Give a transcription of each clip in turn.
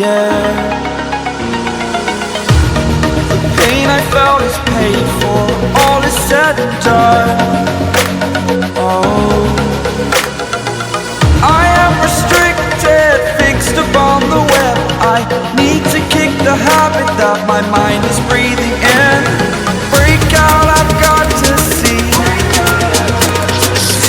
yeah. The pain I felt is paid for, all is said and done. Oh, I am restricted, fixed upon the web. I need to kick the habit that my mind is breathing in. Break out, I've got to see.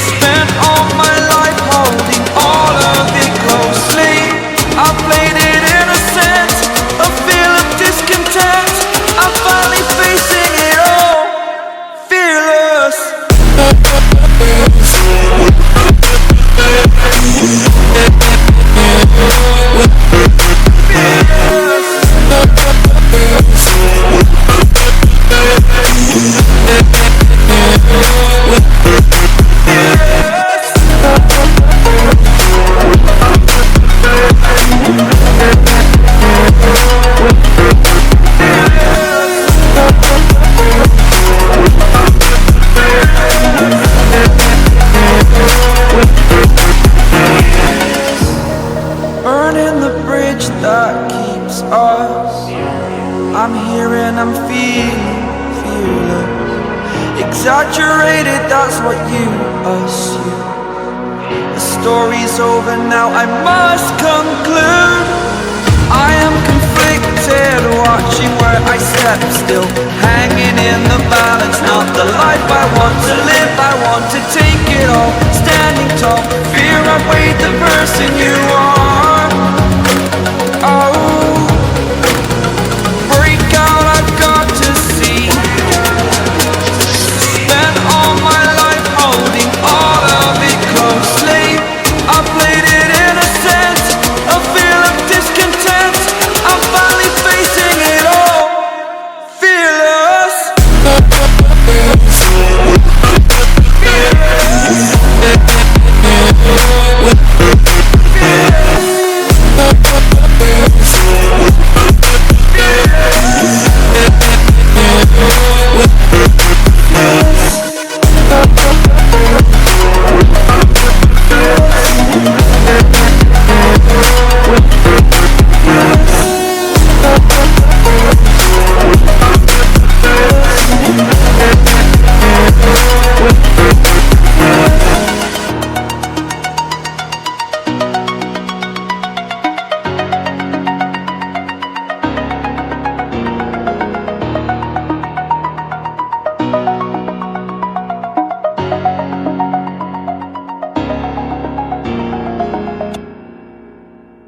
Spent all my life holding all of it closely. I played it innocent, a feel of discontent. I'm finally facing it all, fearless. Burning the bridge that keeps us. I'm here and I'm feeling fearless. Exaggerated, that's what you assume. The story's over now, I must conclude.